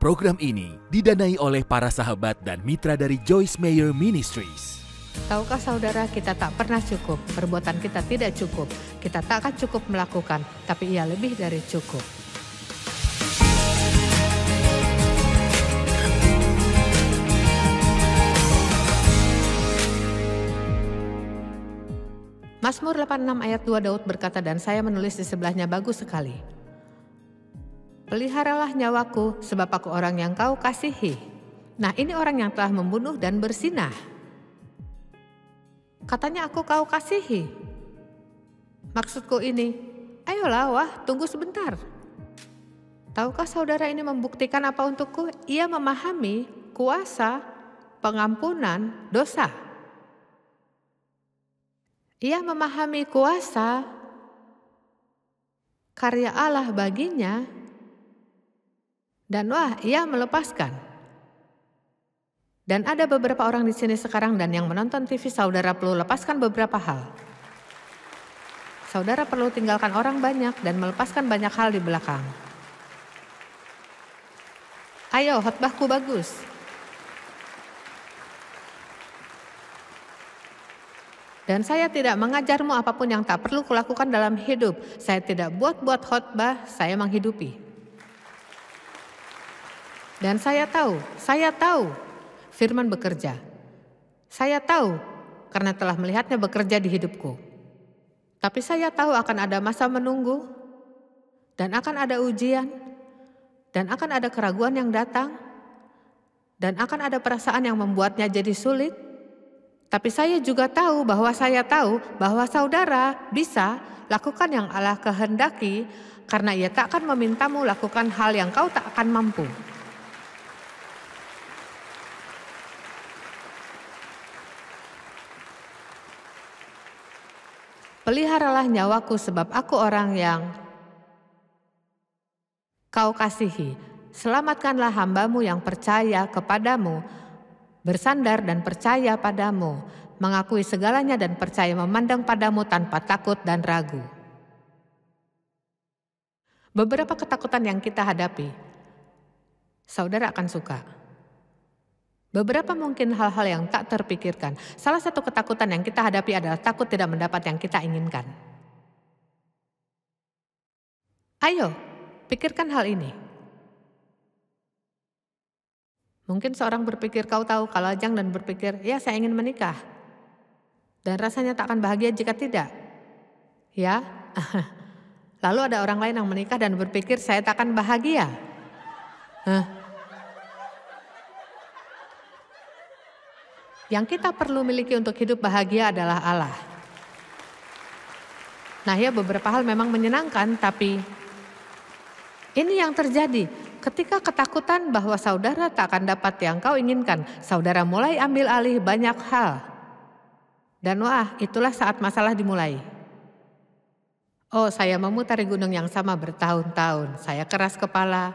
Program ini didanai oleh para sahabat dan mitra dari Joyce Meyer Ministries. Tahukah saudara, kita tak pernah cukup, perbuatan kita tidak cukup, kita tak akan cukup melakukan, tapi ia lebih dari cukup. Mazmur 86 ayat 2 Daud berkata, dan saya menulis di sebelahnya, bagus sekali. Peliharalah nyawaku sebab aku orang yang kau kasihi. Nah, ini orang yang telah membunuh dan berzinah. Katanya aku kau kasihi. Maksudku ini, ayolah wah, tunggu sebentar. Tahukah saudara ini membuktikan apa untukku? Ia memahami kuasa pengampunan dosa. Ia memahami kuasa karya Allah baginya. Dan wah, ia melepaskan. Dan ada beberapa orang di sini sekarang dan yang menonton TV, saudara perlu lepaskan beberapa hal. Saudara perlu tinggalkan orang banyak dan melepaskan banyak hal di belakang. Ayo, khotbahku bagus. Dan saya tidak mengajarmu apapun yang tak perlu kulakukan dalam hidup. Saya tidak buat-buat khotbah, saya menghidupi. Dan saya tahu firman bekerja. Saya tahu karena telah melihatnya bekerja di hidupku. Tapi saya tahu akan ada masa menunggu, dan akan ada ujian, dan akan ada keraguan yang datang, dan akan ada perasaan yang membuatnya jadi sulit. Tapi saya juga tahu bahwa saudara bisa lakukan yang Allah kehendaki, karena Ia tak akan memintamu lakukan hal yang kau tak akan mampu. Peliharalah nyawaku sebab aku orang yang kau kasihi. Selamatkanlah hambamu yang percaya kepadamu, bersandar dan percaya padamu, mengakui segalanya dan percaya memandang padamu tanpa takut dan ragu. Beberapa ketakutan yang kita hadapi, saudara akan suka. Beberapa mungkin hal-hal yang tak terpikirkan. Salah satu ketakutan yang kita hadapi adalah takut tidak mendapat yang kita inginkan. Ayo, pikirkan hal ini. Mungkin seorang berpikir, kau tahu, kalau lajang dan berpikir, ya saya ingin menikah. Dan rasanya tak akan bahagia jika tidak. Ya, lalu ada orang lain yang menikah dan berpikir, saya tak akan bahagia. Yang kita perlu miliki untuk hidup bahagia adalah Allah. Nah ya, beberapa hal memang menyenangkan, tapi ini yang terjadi. Ketika ketakutan bahwa saudara tak akan dapat yang kau inginkan, saudara mulai ambil alih banyak hal. Dan wah, itulah saat masalah dimulai. Oh, saya memutari gunung yang sama bertahun-tahun. Saya keras kepala,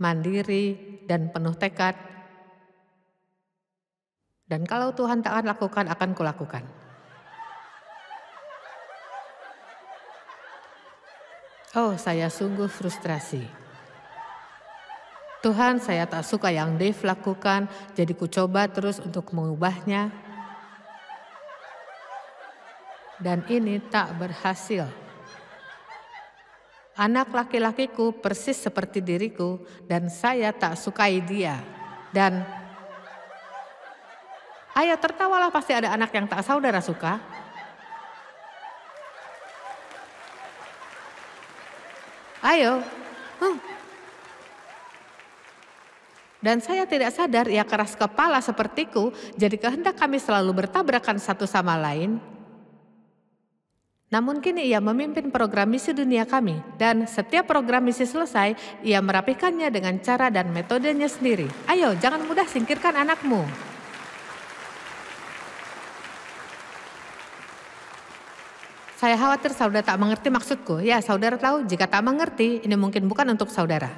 mandiri, dan penuh tekad. Dan kalau Tuhan tak akan lakukan, akan kulakukan. Oh, saya sungguh frustrasi. Tuhan, saya tak suka yang Dave lakukan, jadi ku coba terus untuk mengubahnya. Dan ini tak berhasil. Anak laki-lakiku persis seperti diriku, dan saya tak sukai dia. Dan ayo tertawalah, pasti ada anak yang tak saudara suka. Ayo. Dan saya tidak sadar ia keras kepala sepertiku, jadi kehendak kami selalu bertabrakan satu sama lain. Namun kini ia memimpin program misi dunia kami, dan setiap program misi selesai, ia merapikannya dengan cara dan metodenya sendiri. Ayo, jangan mudah singkirkan anakmu. Saya khawatir saudara tak mengerti maksudku. Ya, saudara tahu, jika tak mengerti, ini mungkin bukan untuk saudara.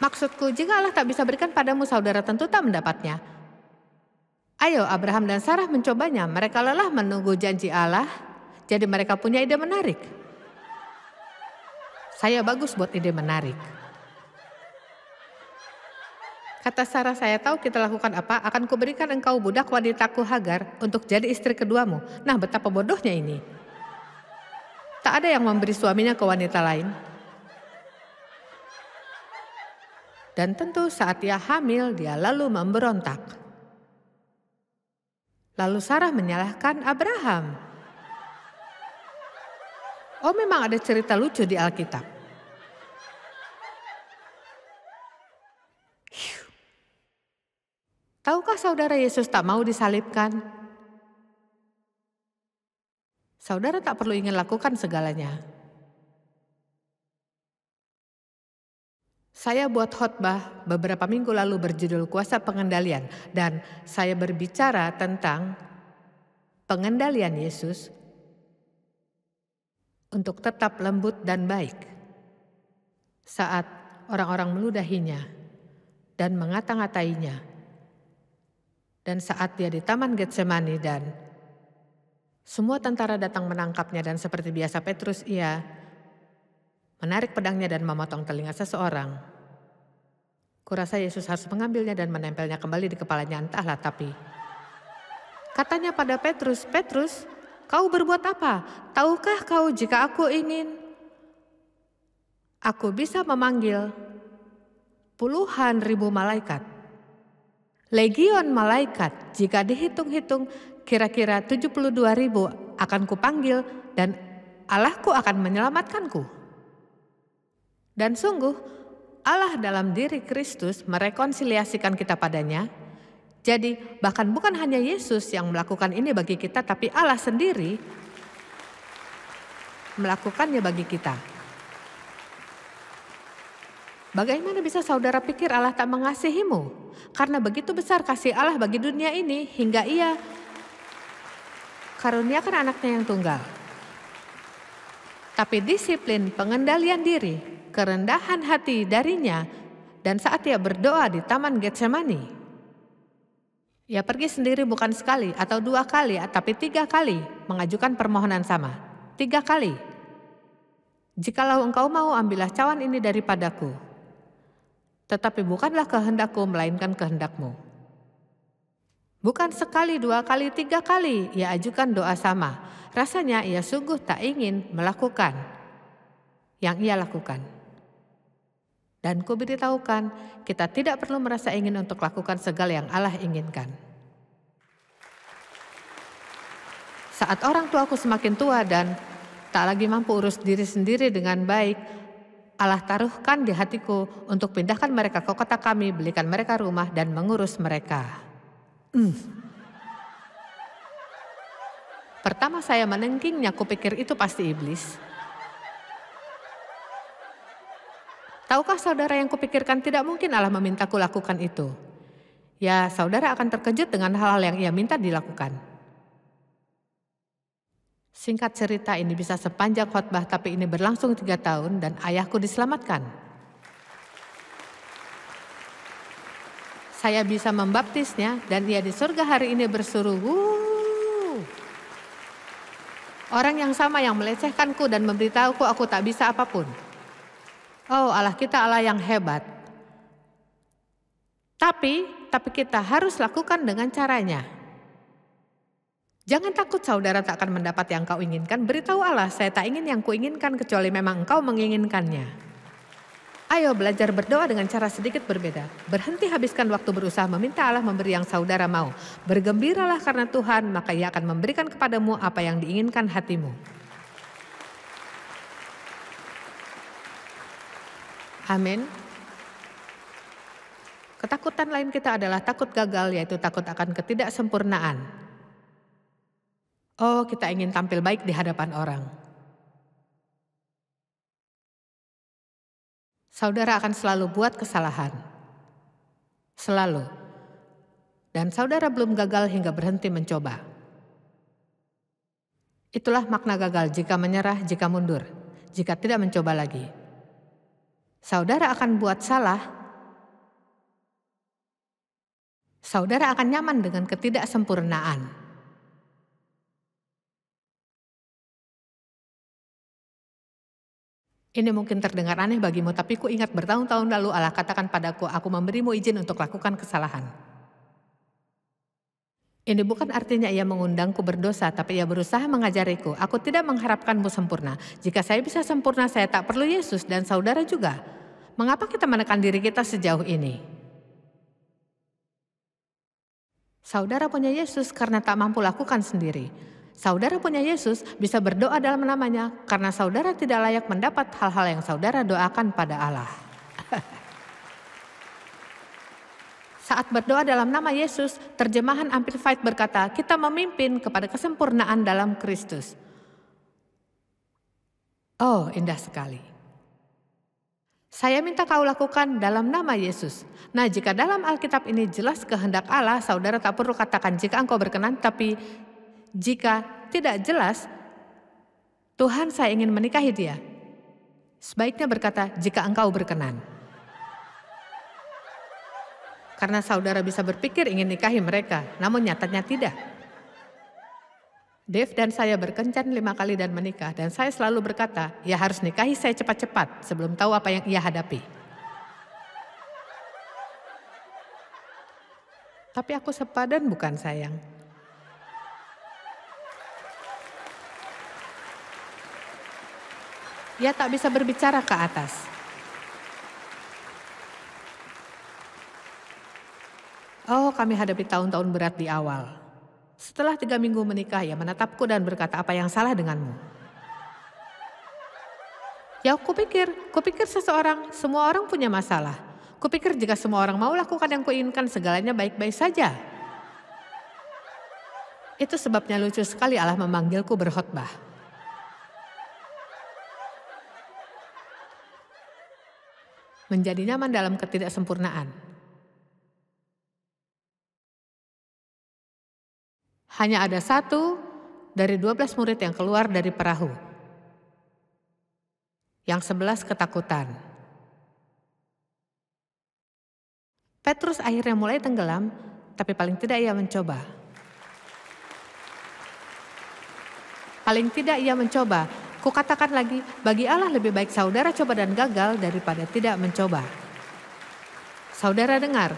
Maksudku, jika Allah tak bisa berikan padamu, saudara tentu tak mendapatnya. Ayo, Abraham dan Sarah mencobanya. Mereka lelah menunggu janji Allah, jadi mereka punya ide menarik. Saya bagus buat ide menarik. Kata Sarah, saya tahu kita lakukan apa, akan kuberikan engkau budak wanitaku Hagar untuk jadi istri keduamu. Nah, betapa bodohnya ini. Tak ada yang memberi suaminya ke wanita lain. Dan tentu saat ia hamil, dia lalu memberontak. Lalu Sarah menyalahkan Abraham. Oh, memang ada cerita lucu di Alkitab. Tahukah saudara Yesus tak mau disalibkan? Saudara tak perlu ingin lakukan segalanya. Saya buat khotbah beberapa minggu lalu berjudul Kuasa Pengendalian, dan saya berbicara tentang pengendalian Yesus untuk tetap lembut dan baik saat orang-orang meludahinya dan mengata-ngatainya. Dan saat dia di Taman Getsemani dan semua tentara datang menangkapnya, dan seperti biasa Petrus ia menarik pedangnya dan memotong telinga seseorang. Kurasa Yesus harus mengambilnya dan menempelnya kembali di kepalanya, entahlah, tapi katanya pada Petrus, "Petrus, kau berbuat apa? Tahukah kau jika aku ingin, aku bisa memanggil puluhan ribu malaikat. Legion malaikat, jika dihitung-hitung kira-kira 72.000 akan kupanggil dan Allahku akan menyelamatkanku." Dan sungguh Allah dalam diri Kristus merekonsiliasikan kita padanya. Jadi bahkan bukan hanya Yesus yang melakukan ini bagi kita, tapi Allah sendiri melakukannya bagi kita. Bagaimana bisa saudara pikir Allah tak mengasihimu? Karena begitu besar kasih Allah bagi dunia ini hingga ia karuniakan anaknya yang tunggal. Tapi disiplin pengendalian diri, kerendahan hati darinya, dan saat ia berdoa di Taman Getsemani, ia pergi sendiri bukan sekali atau 2 kali, tapi 3 kali mengajukan permohonan sama. 3 kali. "Jikalau engkau mau, ambillah cawan ini daripadaku. Tetapi bukanlah kehendakku, melainkan kehendakmu." Bukan sekali, 2 kali, 3 kali ia ajukan doa sama. Rasanya ia sungguh tak ingin melakukan yang ia lakukan. Dan kuberitahukan, kita tidak perlu merasa ingin untuk lakukan segala yang Allah inginkan. Saat orang tuaku semakin tua dan tak lagi mampu urus diri sendiri dengan baik, Allah taruhkan di hatiku untuk pindahkan mereka ke kota kami, belikan mereka rumah dan mengurus mereka. Pertama saya menengkingnya, kupikir itu pasti iblis. Tahukah saudara, yang kupikirkan tidak mungkin Allah memintaku lakukan itu. Ya, saudara akan terkejut dengan hal-hal yang ia minta dilakukan. Singkat cerita, ini bisa sepanjang khotbah, tapi ini berlangsung 3 tahun dan ayahku diselamatkan. Saya bisa membaptisnya dan ia di surga hari ini berseru, "Wuh." Orang yang sama yang melecehkanku dan memberitahuku aku tak bisa apapun. Oh, Allah kita Allah yang hebat. Tapi kita harus lakukan dengan caranya. Jangan takut saudara tak akan mendapat yang kau inginkan. Beritahu Allah, saya tak ingin yang kuinginkan kecuali memang engkau menginginkannya. Ayo belajar berdoa dengan cara sedikit berbeda. Berhenti habiskan waktu berusaha meminta Allah memberi yang saudara mau. Bergembiralah karena Tuhan, maka Ia akan memberikan kepadamu apa yang diinginkan hatimu. Amin. Ketakutan lain kita adalah takut gagal, yaitu takut akan ketidaksempurnaan. Oh, kita ingin tampil baik di hadapan orang. Saudara akan selalu buat kesalahan. Selalu. Dan saudara belum gagal hingga berhenti mencoba. Itulah makna gagal, jika menyerah, jika mundur, jika tidak mencoba lagi. Saudara akan buat salah. Saudara akan nyaman dengan ketidaksempurnaan. Ini mungkin terdengar aneh bagimu, tapi ku ingat bertahun-tahun lalu Allah katakan padaku, aku memberimu izin untuk lakukan kesalahan. Ini bukan artinya ia mengundangku berdosa, tapi ia berusaha mengajariku. Aku tidak mengharapkanmu sempurna. Jika saya bisa sempurna, saya tak perlu Yesus dan saudara juga. Mengapa kita menekan diri kita sejauh ini? Saudara punya Yesus karena tak mampu lakukan sendiri. Saudara punya Yesus bisa berdoa dalam namanya karena saudara tidak layak mendapat hal-hal yang saudara doakan pada Allah. Saat berdoa dalam nama Yesus, terjemahan Amplified berkata, kita memimpin kepada kesempurnaan dalam Kristus. Oh, indah sekali. Saya minta kau lakukan dalam nama Yesus. Nah, jika dalam Alkitab ini jelas kehendak Allah, saudara tak perlu katakan jika engkau berkenan, tapi jika tidak jelas, Tuhan saya ingin menikahi dia. Sebaiknya berkata, jika engkau berkenan. Karena saudara bisa berpikir ingin nikahi mereka, namun nyatanya tidak. Dave dan saya berkencan 5 kali dan menikah, dan saya selalu berkata, ia harus nikahi saya cepat-cepat sebelum tahu apa yang ia hadapi. Tapi aku sepadan bukan sayang. Ia tak bisa berbicara ke atas. Oh, kami hadapi tahun-tahun berat di awal. Setelah 3 minggu menikah, ia menatapku dan berkata, apa yang salah denganmu? Ya, kupikir semua orang punya masalah. Kupikir jika semua orang mau lakukan yang kuinginkan, segalanya baik-baik saja. Itu sebabnya lucu sekali Allah memanggilku berkhotbah. Menjadi nyaman dalam ketidaksempurnaan. Hanya ada 1 dari 12 murid yang keluar dari perahu. Yang 11 ketakutan. Petrus akhirnya mulai tenggelam, tapi paling tidak ia mencoba. Paling tidak ia mencoba. Kukatakan lagi, bagi Allah lebih baik saudara coba dan gagal daripada tidak mencoba. Saudara dengar,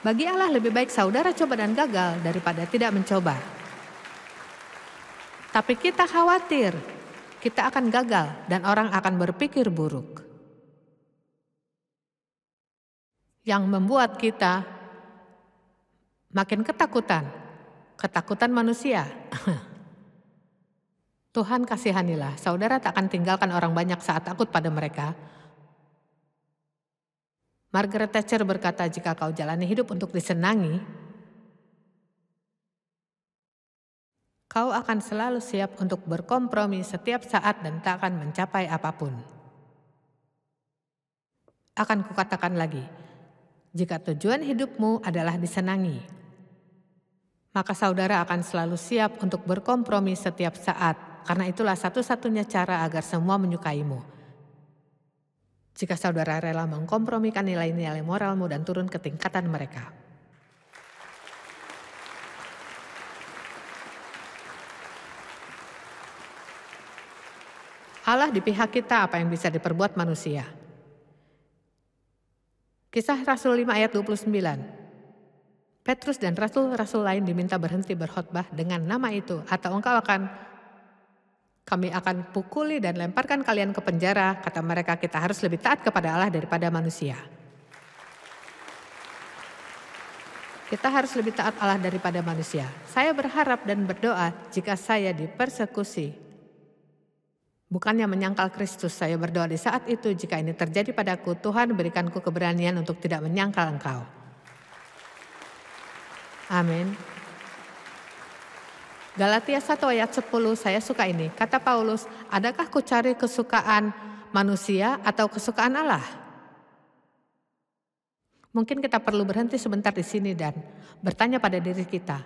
bagi Allah lebih baik saudara coba dan gagal daripada tidak mencoba. Tapi kita khawatir, kita akan gagal dan orang akan berpikir buruk. Yang membuat kita makin ketakutan manusia. Tuhan kasihanilah, saudara tak akan tinggalkan orang banyak saat takut pada mereka. Margaret Thatcher berkata, jika kau jalani hidup untuk disenangi, kau akan selalu siap untuk berkompromi setiap saat dan tak akan mencapai apapun. Akan kukatakan lagi, jika tujuan hidupmu adalah disenangi, maka saudara akan selalu siap untuk berkompromi setiap saat. Karena itulah satu-satunya cara agar semua menyukaimu. Jika saudara rela mengkompromikan nilai-nilai moralmu dan turun ke tingkatan mereka. Allah di pihak kita, apa yang bisa diperbuat manusia. Kisah Rasul 5 ayat 29. Petrus dan rasul-rasul lain diminta berhenti berkhotbah dengan nama itu, atau kami akan pukuli dan lemparkan kalian ke penjara. Kata mereka, kita harus lebih taat kepada Allah daripada manusia. Kita harus lebih taat Allah daripada manusia. Saya berharap dan berdoa jika saya dipersekusi, bukannya menyangkal Kristus, saya berdoa di saat itu, jika ini terjadi padaku, Tuhan berikanku keberanian untuk tidak menyangkal Engkau. Amin. Galatia 1 ayat 10, saya suka ini. Kata Paulus, adakah ku cari kesukaan manusia atau kesukaan Allah? Mungkin kita perlu berhenti sebentar di sini dan bertanya pada diri kita.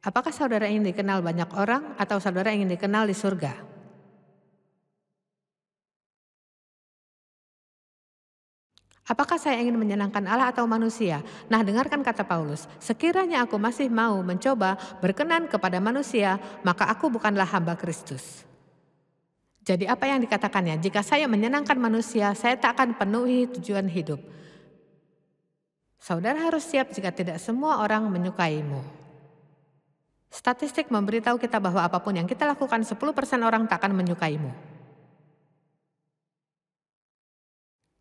Apakah saudara ingin dikenal banyak orang atau saudara ingin dikenal di surga? Apakah saya ingin menyenangkan Allah atau manusia? Nah, dengarkan kata Paulus, sekiranya aku masih mau mencoba berkenan kepada manusia, maka aku bukanlah hamba Kristus. Jadi apa yang dikatakannya? Jika saya menyenangkan manusia, saya tak akan penuhi tujuan hidup. Saudara harus siap jika tidak semua orang menyukaimu. Statistik memberitahu kita bahwa apapun yang kita lakukan, 10% orang tak akan menyukaimu.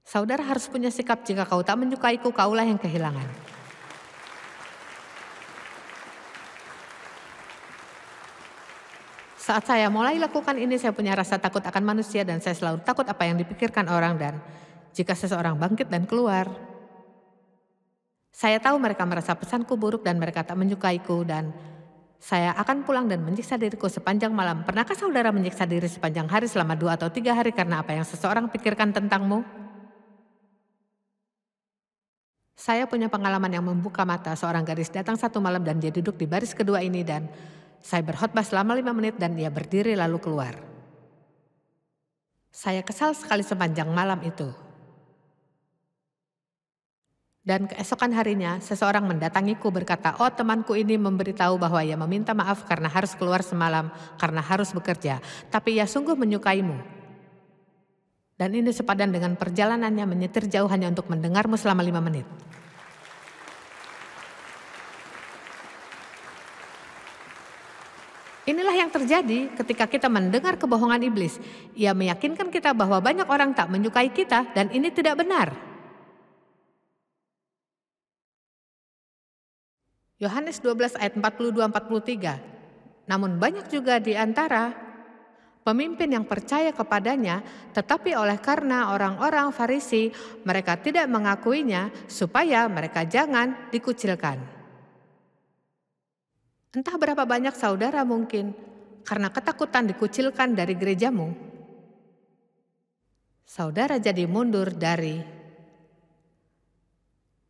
Saudara harus punya sikap, jika kau tak menyukaiku, kaulah yang kehilangan. Saat saya mulai lakukan ini, saya punya rasa takut akan manusia dan saya selalu takut apa yang dipikirkan orang, dan jika seseorang bangkit dan keluar, saya tahu mereka merasa pesanku buruk dan mereka tak menyukaiku dan saya akan pulang dan menyiksa diriku sepanjang malam. Pernahkah saudara menyiksa diri sepanjang hari selama 2 atau 3 hari karena apa yang seseorang pikirkan tentangmu? Saya punya pengalaman yang membuka mata. Seorang gadis datang satu malam dan dia duduk di baris kedua ini dan saya berkhotbah selama 5 menit dan dia berdiri lalu keluar. Saya kesal sekali sepanjang malam itu. Dan keesokan harinya seseorang mendatangiku berkata, "Oh, temanku ini memberitahu bahwa ia meminta maaf karena harus keluar semalam, karena harus bekerja. Tapi ia sungguh menyukaimu. Dan ini sepadan dengan perjalanannya menyetir jauh hanya untuk mendengarmu selama 5 menit." Inilah yang terjadi ketika kita mendengar kebohongan iblis. Ia meyakinkan kita bahwa banyak orang tak menyukai kita dan ini tidak benar. Yohanes 12 ayat 42-43. Namun banyak juga di antara pemimpin yang percaya kepadanya, tetapi oleh karena orang-orang Farisi mereka tidak mengakuinya supaya mereka jangan dikucilkan. Entah berapa banyak saudara mungkin karena ketakutan dikucilkan dari gerejamu, saudara jadi mundur dari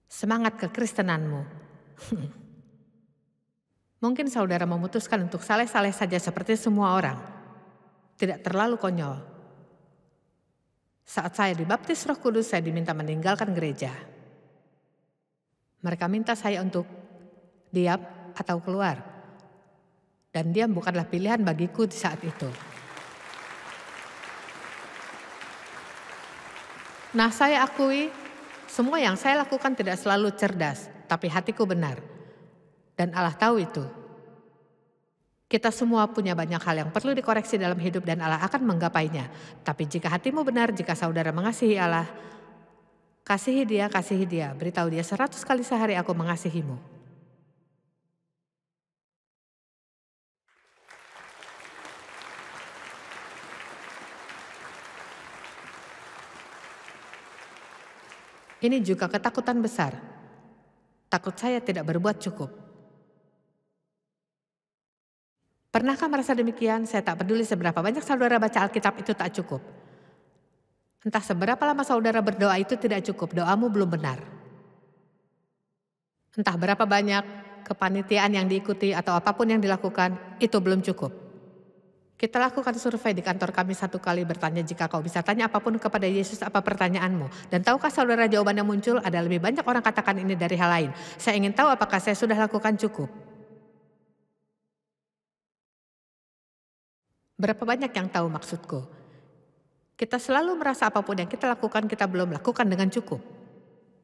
semangat kekristenanmu. Mungkin saudara memutuskan untuk saleh-saleh saja seperti semua orang. Tidak terlalu konyol. Saat saya dibaptis Roh Kudus, saya diminta meninggalkan gereja. Mereka minta saya untuk diam atau keluar. Dan diam bukanlah pilihan bagiku di saat itu. Nah, saya akui semua yang saya lakukan tidak selalu cerdas, tapi hatiku benar. Dan Allah tahu itu. Kita semua punya banyak hal yang perlu dikoreksi dalam hidup dan Allah akan menggapainya. Tapi jika hatimu benar, jika saudara mengasihi Allah, kasihi dia, beritahu dia 100 kali sehari aku mengasihimu. Ini juga ketakutan besar. Takut saya tidak berbuat cukup. Pernahkah merasa demikian? Saya tak peduli seberapa banyak saudara baca Alkitab, itu tak cukup. Entah seberapa lama saudara berdoa, itu tidak cukup. Doamu belum benar. Entah berapa banyak kepanitiaan yang diikuti atau apapun yang dilakukan, itu belum cukup. Kita lakukan survei di kantor kami 1 kali, bertanya jika kau bisa tanya apapun kepada Yesus, apa pertanyaanmu? Dan tahukah saudara jawaban yang muncul? Ada lebih banyak orang katakan ini dari hal lain. Saya ingin tahu apakah saya sudah lakukan cukup. Berapa banyak yang tahu maksudku? Kita selalu merasa apapun yang kita lakukan, kita belum lakukan dengan cukup.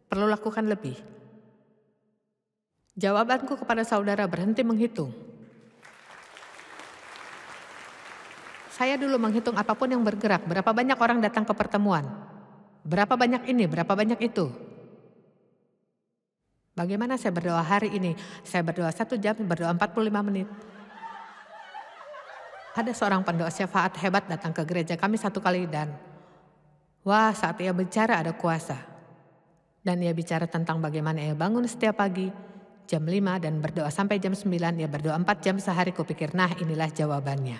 Perlu lakukan lebih. Jawabanku kepada saudara, berhenti menghitung. Saya dulu menghitung apapun yang bergerak, berapa banyak orang datang ke pertemuan. Berapa banyak ini, berapa banyak itu. Bagaimana saya berdoa hari ini? Saya berdoa 1 jam, berdoa 45 menit. Ada seorang pendoa syafaat hebat datang ke gereja kami 1 kali dan wah, saat ia bicara ada kuasa. Dan ia bicara tentang bagaimana ia bangun setiap pagi jam 5 dan berdoa sampai jam 9. Ia berdoa 4 jam sehari. Kupikir, nah inilah jawabannya.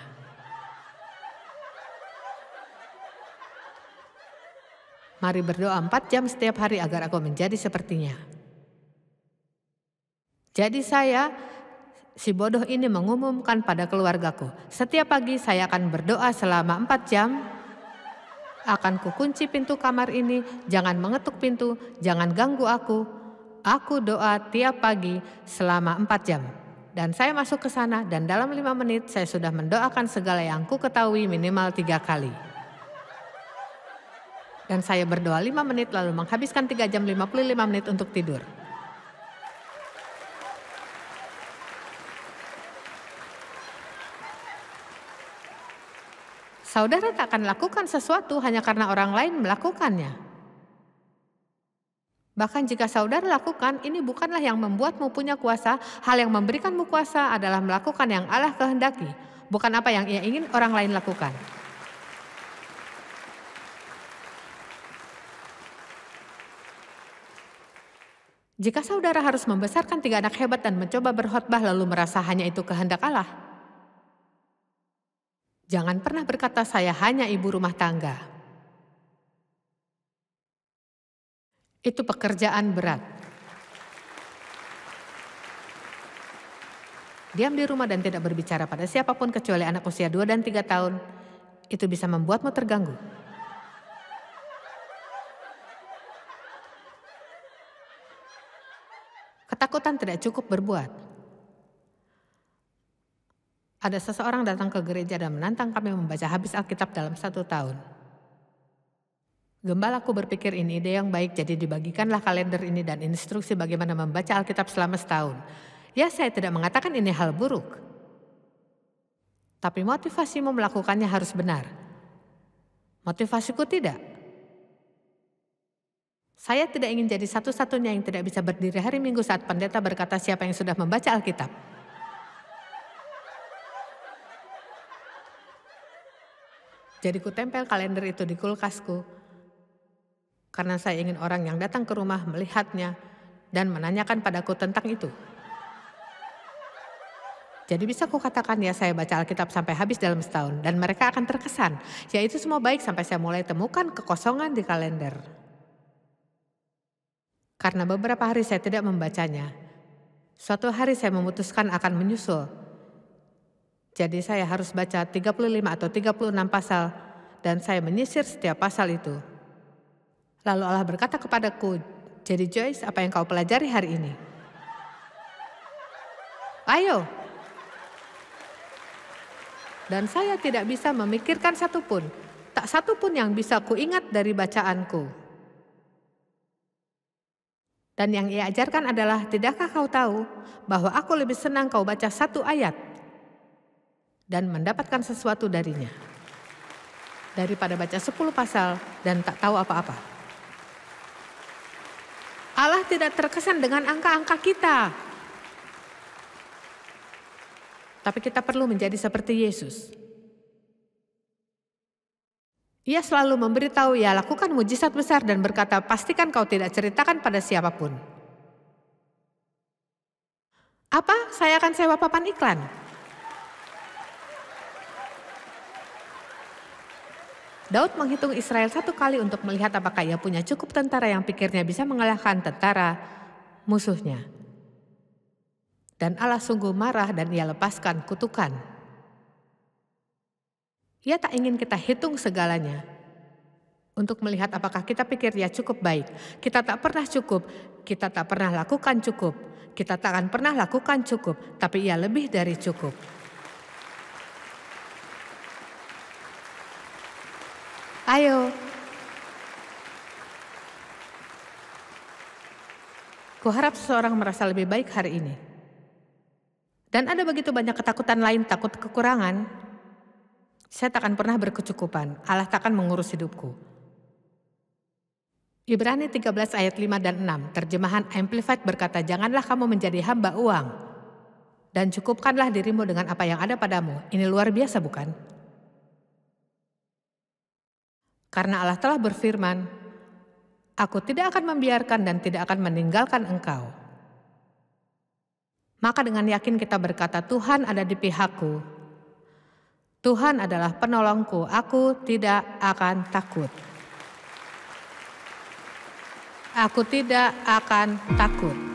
Mari berdoa 4 jam setiap hari agar aku menjadi sepertinya. Jadi saya, si bodoh ini, mengumumkan pada keluargaku, setiap pagi saya akan berdoa selama 4 jam. Akan kukunci pintu kamar ini, jangan mengetuk pintu, jangan ganggu aku. Aku doa tiap pagi selama 4 jam. Dan saya masuk ke sana dan dalam 5 menit saya sudah mendoakan segala yang ku ketahui minimal 3 kali. Dan saya berdoa 5 menit lalu menghabiskan 3 jam 55 menit untuk tidur. Saudara tak akan lakukan sesuatu hanya karena orang lain melakukannya. Bahkan jika saudara lakukan, ini bukanlah yang membuatmu punya kuasa. Hal yang memberikanmu kuasa adalah melakukan yang Allah kehendaki, bukan apa yang Ia ingin orang lain lakukan. Jika saudara harus membesarkan 3 anak hebat dan mencoba berkhotbah lalu merasa hanya itu kehendak Allah, jangan pernah berkata saya hanya ibu rumah tangga. Itu pekerjaan berat. Diam di rumah dan tidak berbicara pada siapapun kecuali anak usia 2 dan 3 tahun, itu bisa membuatmu terganggu. Ketakutan tidak cukup berbuat. Ada seseorang datang ke gereja dan menantang kami membaca habis Alkitab dalam 1 tahun. Gembalaku berpikir ini ide yang baik, jadi dibagikanlah kalender ini dan instruksi bagaimana membaca Alkitab selama setahun. Ya, saya tidak mengatakan ini hal buruk. Tapi motivasimu melakukannya harus benar. Motivasiku tidak. Saya tidak ingin jadi satu-satunya yang tidak bisa berdiri hari Minggu saat pendeta berkata siapa yang sudah membaca Alkitab. Jadi ku tempel kalender itu di kulkasku. Karena saya ingin orang yang datang ke rumah melihatnya dan menanyakan padaku tentang itu. Jadi bisa kukatakan ya saya baca Alkitab sampai habis dalam setahun dan mereka akan terkesan. Ya itu semua baik sampai saya mulai temukan kekosongan di kalender. Karena beberapa hari saya tidak membacanya. Suatu hari saya memutuskan akan menyusul. Jadi saya harus baca 35 atau 36 pasal dan saya menyisir setiap pasal itu. Lalu Allah berkata kepadaku, jadi Joyce, apa yang kau pelajari hari ini? Ayo. Dan saya tidak bisa memikirkan satupun, tak satupun yang bisa kuingat dari bacaanku. Dan yang Ia ajarkan adalah, tidakkah kau tahu bahwa aku lebih senang kau baca 1 ayat dan mendapatkan sesuatu darinya, daripada baca 10 pasal dan tak tahu apa-apa. Allah tidak terkesan dengan angka-angka kita. Tapi kita perlu menjadi seperti Yesus. Ia selalu memberitahu, ya lakukan mujizat besar dan berkata, pastikan kau tidak ceritakan pada siapapun. Apa? Saya akan sewa papan iklan. Daud menghitung Israel 1 kali untuk melihat apakah ia punya cukup tentara yang pikirnya bisa mengalahkan tentara musuhnya. Dan Allah sungguh marah dan Ia lepaskan kutukan. Ia tak ingin kita hitung segalanya untuk melihat apakah kita pikir dia cukup baik. Kita tak pernah cukup, kita tak pernah lakukan cukup, kita tak akan pernah lakukan cukup, tapi Ia lebih dari cukup. Ayo. Kuharap seseorang merasa lebih baik hari ini. Dan ada begitu banyak ketakutan lain, takut kekurangan. Saya tak akan pernah berkecukupan, Allah tak akan mengurus hidupku. Ibrani 13 ayat 5 dan 6, terjemahan Amplified berkata, janganlah kamu menjadi hamba uang, dan cukupkanlah dirimu dengan apa yang ada padamu. Ini luar biasa bukan? Karena Allah telah berfirman, aku tidak akan membiarkan dan tidak akan meninggalkan engkau. Maka dengan yakin kita berkata, Tuhan ada di pihakku. Tuhan adalah penolongku, aku tidak akan takut. Aku tidak akan takut.